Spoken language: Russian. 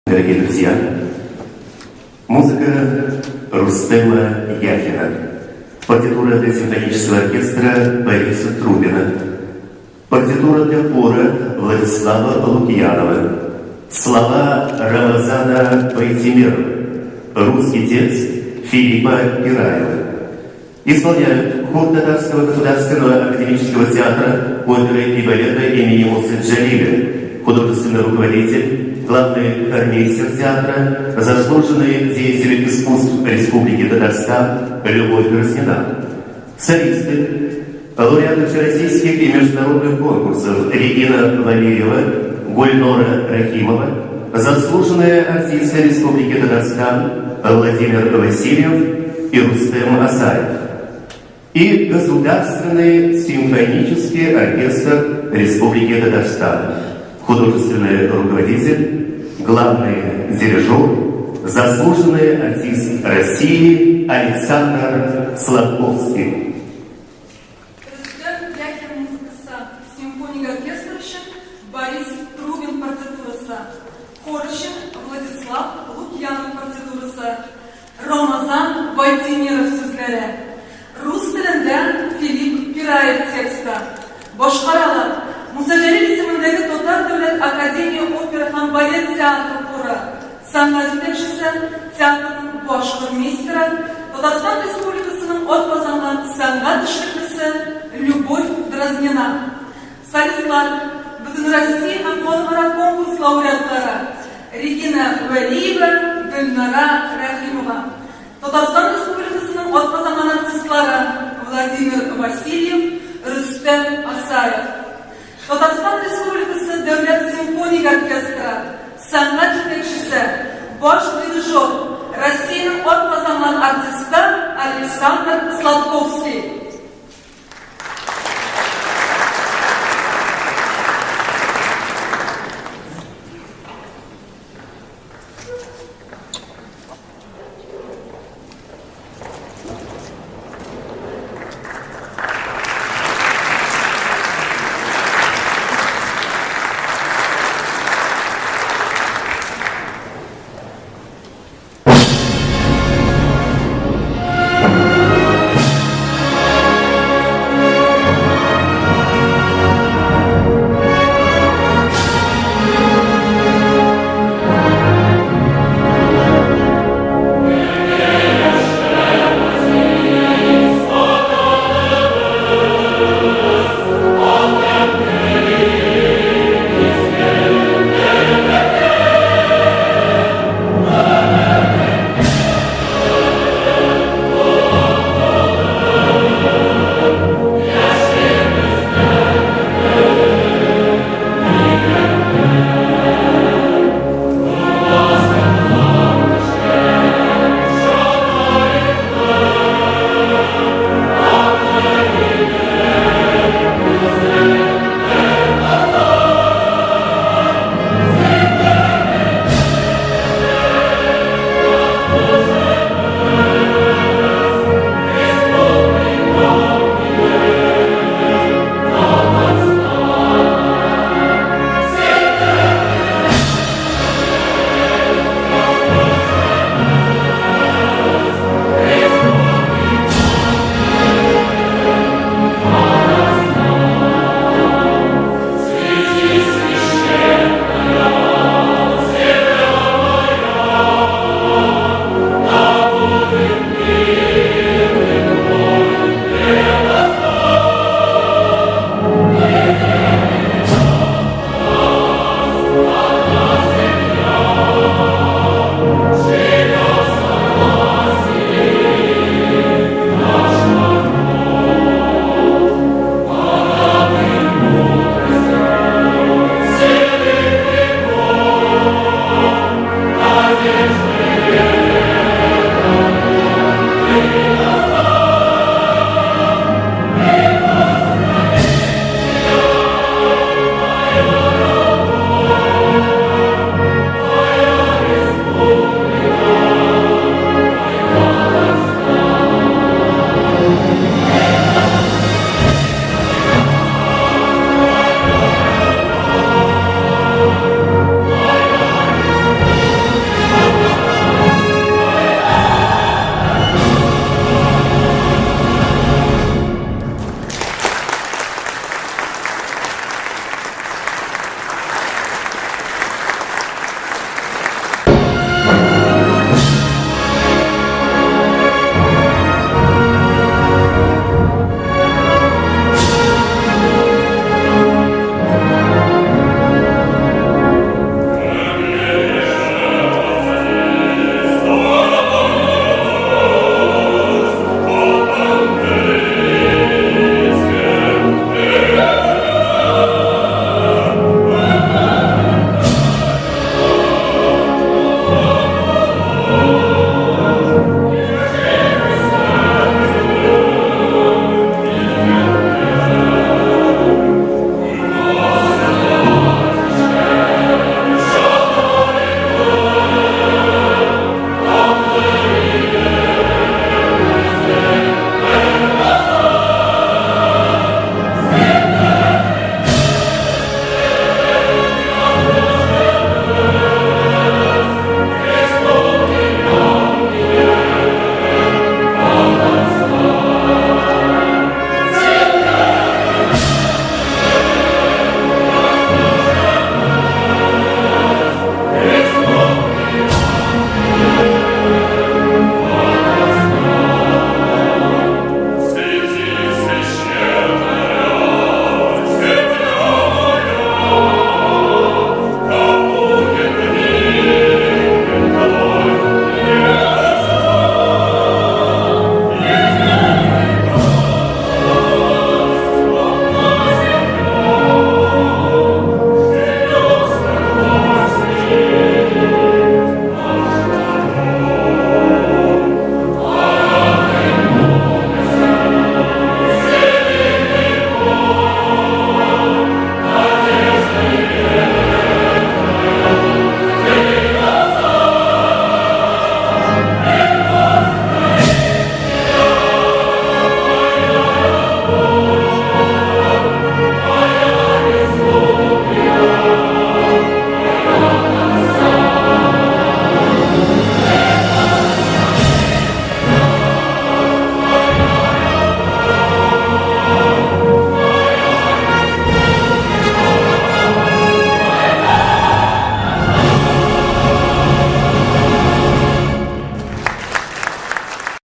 Дорогие друзья, музыка Рустема Яхина, партитура для симфонического оркестра Бориса Трубина, партитура для хора Владислава Лукьянова, слова Рамазана Байтимирова, русский текст Филиппа Пираева. Исполняют хор Татарского государственного академического театра оперы и балета имени Мусы Джалиля, художественный руководитель, главный хормейстер театра, заслуженный деятель искусств Республики Татарстан Любовь Краснина. Солисты, лауреаты всероссийских и международных конкурсов Регина Валерьева, Гульнора Рахимова, заслуженные артисты Республики Татарстан Владимир Васильев и Рустем Асаев. И Государственный симфонический оркестр Республики Татарстан, художественный руководитель, главный дирижер, заслуженный артист России Александр Сладковский. Президент Яхин музыкасы, симфоник оркестрышын Борис Трубин партитурасы, хорышын Владислав Лукьянов партитурасы, Рамазан Байтимиров сөзлері, рус тілінде Филипп Пираев тексті, башқаралар Муса Джалиль исеміндегі Татар Дәулет Академия опера һәм балет театры хоры, сәнгать жетекшісі, театрның баш хормейстері, Татарстан Республикасының атказанган сәнгать эшлеклесе Любовь Дразнина. Солистлар, Бүтін Россия һәм халыкара конкурс лауреатлары Регина Валиева, Гульнара Рахимова. Татарстан Республикасының атказанган артистлары Владимир Васильев, Рустем Асаев. Татарстан Республикасы Дәүләт симфоник оркестры, сәнгать жетекчесе, баш дирижер, Россияның атказанган артисты Александр Сладковский. Yes.